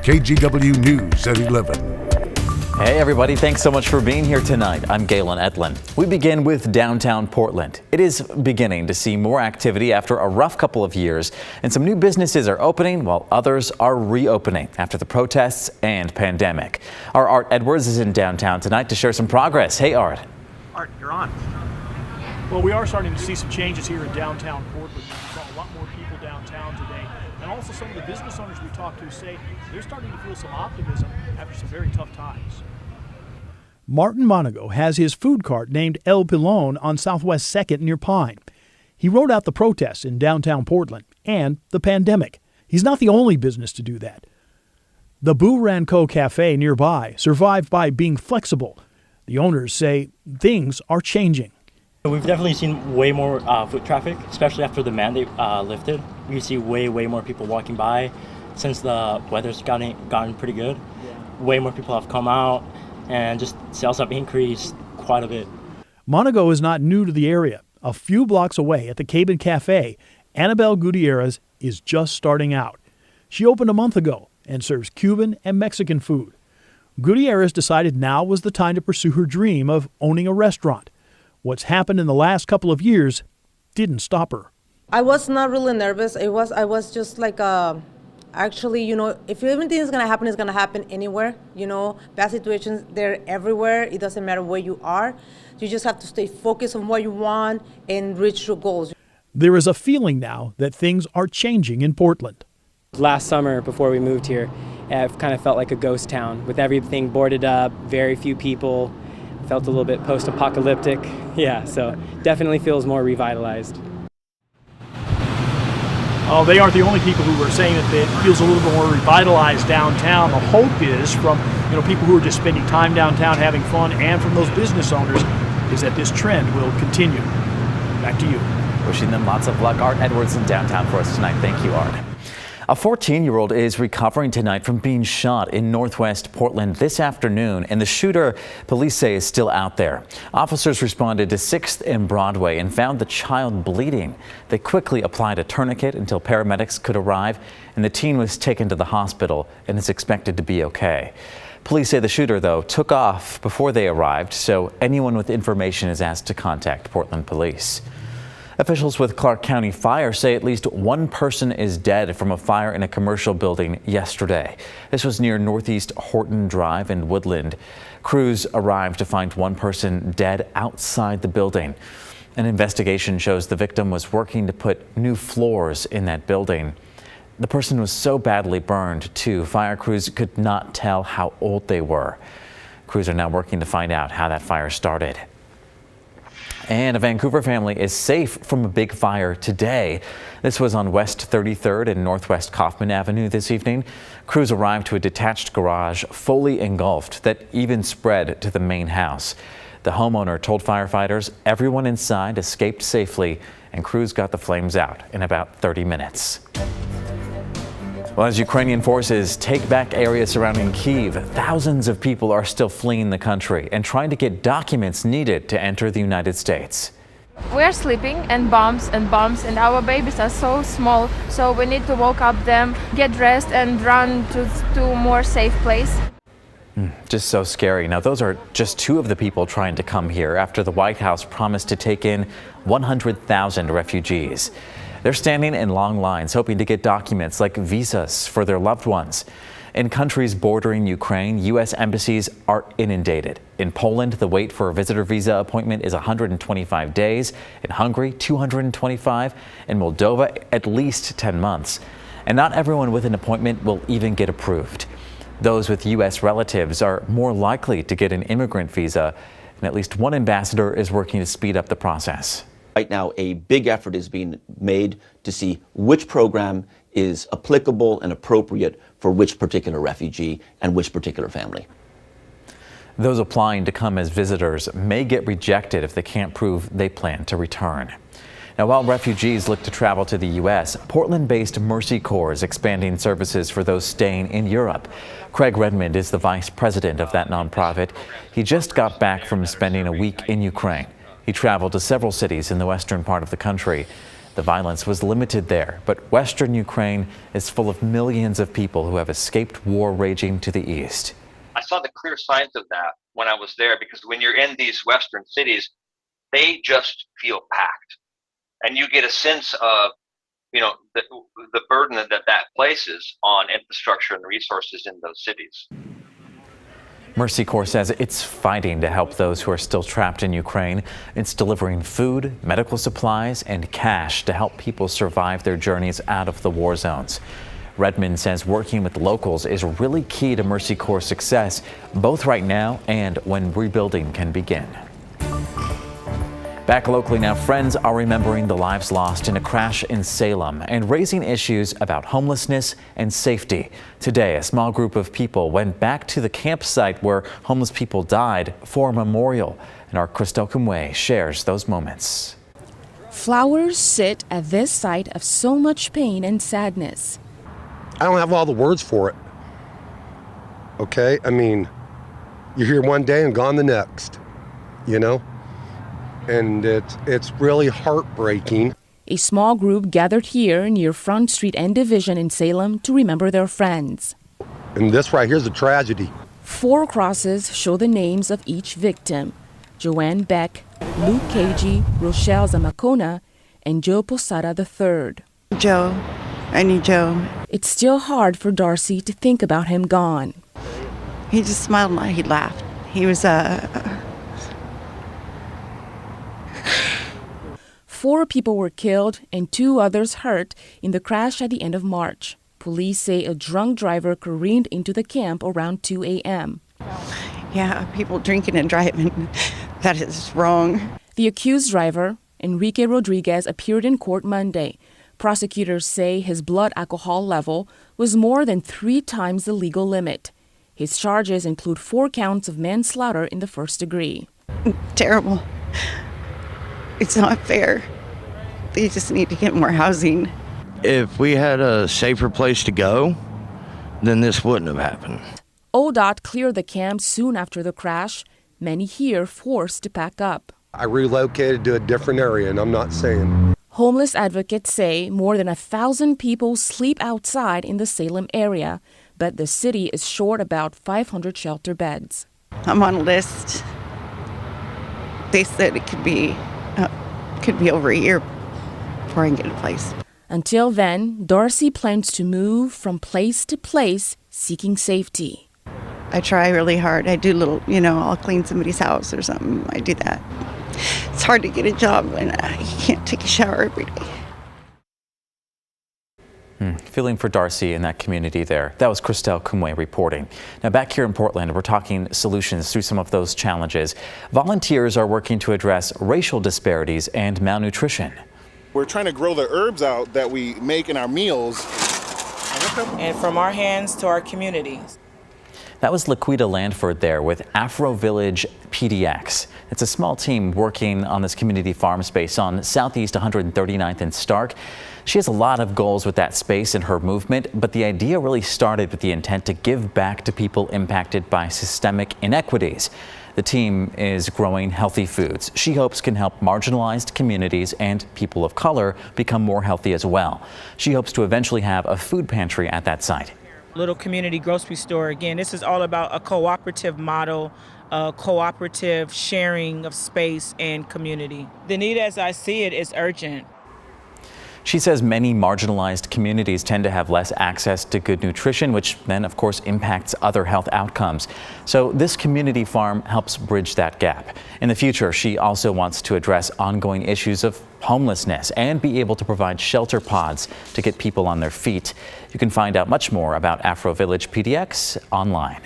KGW News at 11. Hey everybody, thanks so much for being here tonight. I'm Galen Edlin. We begin with downtown Portland. It is beginning to see more activity after a rough couple of years, and some new businesses are opening while others are reopening after the protests and pandemic. Our Art Edwards is in downtown tonight to share some progress. Hey Art. Art, you're on. Well, we are starting to see some changes here in downtown Portland. We saw a lot more people downtown today. And also some of the business owners we talked to say they're starting to feel some optimism after some very tough times. Martin Monago has his food cart named El Pilon on Southwest 2nd near Pine. He rode out the protests in downtown Portland and the pandemic. He's not the only business to do that. The Boo Ranco Cafe nearby survived by being flexible. The owners say things are changing. We've definitely seen way more foot traffic, especially after the mandate lifted. We see way more people walking by since the weather's gotten pretty good. Way more people have come out, and just sales have increased quite a bit. Monago is not new to the area. A few blocks away at the Cabin Cafe, Annabelle Gutierrez is just starting out. She opened a month ago and serves Cuban and Mexican food. Gutierrez decided now was the time to pursue her dream of owning a restaurant. What's happened in the last couple of years didn't stop her. I was not really nervous. I was just like, actually, if anything is going to happen, it's going to happen anywhere. Bad situations, they're everywhere. It doesn't matter where you are. You just have to stay focused on what you want and reach your goals. There is a feeling now that things are changing in Portland. Last summer, before we moved here, it kind of felt like a ghost town with everything boarded up, very few people. Felt a little bit post-apocalyptic. Yeah, so definitely feels more revitalized. Oh, they aren't the only people who are saying that it feels a little bit more revitalized downtown. The hope is from people who are just spending time downtown having fun, and from those business owners, is that this trend will continue. Back to you. Wishing them lots of luck. Art Edwards in downtown for us tonight. Thank you, Art. A 14-year-old is recovering tonight from being shot in northwest Portland this afternoon, and the shooter, police say, is still out there. Officers responded to 6th and Broadway and found the child bleeding. They quickly applied a tourniquet until paramedics could arrive, and the teen was taken to the hospital and is expected to be okay. Police say the shooter, though, took off before they arrived, so anyone with information is asked to contact Portland police. Officials with Clark County Fire say at least one person is dead from a fire in a commercial building yesterday. This was near Northeast Horton Drive in Woodland. Crews arrived to find one person dead outside the building. An investigation shows the victim was working to put new floors in that building. The person was so badly burned, too, fire crews could not tell how old they were. Crews are now working to find out how that fire started. And a Vancouver family is safe from a big fire today. This was on West 33rd and Northwest Kaufman Avenue this evening. Crews arrived to a detached garage fully engulfed that even spread to the main house. The homeowner told firefighters everyone inside escaped safely, and crews got the flames out in about 30 minutes. Well, as Ukrainian forces take back areas surrounding Kyiv, thousands of people are still fleeing the country and trying to get documents needed to enter the United States. We're sleeping and bombs, and our babies are so small, so we need to wake up them, get dressed and run to a more safe place. Just so scary. Now, those are just two of the people trying to come here after the White House promised to take in 100,000 refugees. They're standing in long lines hoping to get documents like visas for their loved ones. In countries bordering Ukraine, U.S. embassies are inundated. In Poland, the wait for a visitor visa appointment is 125 days. In Hungary, 225. In Moldova, at least 10 months. And not everyone with an appointment will even get approved. Those with U.S. relatives are more likely to get an immigrant visa, and at least one ambassador is working to speed up the process. Right now, a big effort is being made to see which program is applicable and appropriate for which particular refugee and which particular family. Those applying to come as visitors may get rejected if they can't prove they plan to return. Now, while refugees look to travel to the U.S., Portland-based Mercy Corps is expanding services for those staying in Europe. Craig Redmond is the vice president of that nonprofit. He just got back from spending a week in Ukraine. He traveled to several cities in the western part of the country. The violence was limited there, but Western Ukraine is full of millions of people who have escaped war raging to the east. I saw the clear signs of that when I was there, because when you're in these Western cities, they just feel packed. And you get a sense of, the burden that places on infrastructure and resources in those cities. Mercy Corps says it's fighting to help those who are still trapped in Ukraine. It's delivering food, medical supplies, and cash to help people survive their journeys out of the war zones. Redmond says working with locals is really key to Mercy Corps' success, both right now and when rebuilding can begin. Back locally now, friends are remembering the lives lost in a crash in Salem and raising issues about homelessness and safety. Today, a small group of people went back to the campsite where homeless people died for a memorial. And our Christelle Kumwe shares those moments. Flowers sit at this site of so much pain and sadness. I don't have all the words for it. Okay? I mean, you're here one day and gone the next, And it's really heartbreaking. A small group gathered here near Front Street and Division in Salem to remember their friends. And this right here is a tragedy. 4 crosses show the names of each victim: Joanne Beck, Luke KG, Rochelle Zamacona, and Joe Posada III. Joe. I need Joe. It's still hard for Darcy to think about him gone. He just smiled and he laughed. He was 4 people were killed and 2 others hurt in the crash at the end of March. Police say a drunk driver careened into the camp around 2 a.m. Yeah, people drinking and driving. That is wrong. The accused driver, Enrique Rodriguez, appeared in court Monday. Prosecutors say his blood alcohol level was more than 3 times the legal limit. His charges include 4 counts of manslaughter in the first degree. Terrible. It's not fair. They just need to get more housing. If we had a safer place to go, then this wouldn't have happened. ODOT cleared the camp soon after the crash. Many here forced to pack up. I relocated to a different area, and I'm not saying. Homeless advocates say more than 1,000 people sleep outside in the Salem area, but the city is short about 500 shelter beds. I'm on a list. They said it could be over a year before I can get a place. Until then, Darcy plans to move from place to place seeking safety. I try really hard. I do little, I'll clean somebody's house or something. I do that. It's hard to get a job when you can't take a shower every day. Feeling for Darcy in that community there. That was Christelle Kumwe reporting. Now back here in Portland, we're talking solutions through some of those challenges. Volunteers are working to address racial disparities and malnutrition. We're trying to grow the herbs out that we make in our meals. And from our hands to our communities. That was Laquita Landford there with Afro Village PDX. It's a small team working on this community farm space on Southeast 139th and Stark. She has a lot of goals with that space and her movement, but the idea really started with the intent to give back to people impacted by systemic inequities. The team is growing healthy foods she hopes can help marginalized communities and people of color become more healthy as well. She hopes to eventually have a food pantry at that site. Little community grocery store. Again, this is all about a cooperative model, a cooperative sharing of space and community. The need as I see it is urgent. She says many marginalized communities tend to have less access to good nutrition, which then, of course, impacts other health outcomes. So this community farm helps bridge that gap. In the future, she also wants to address ongoing issues of homelessness and be able to provide shelter pods to get people on their feet. You can find out much more about Afro Village PDX online.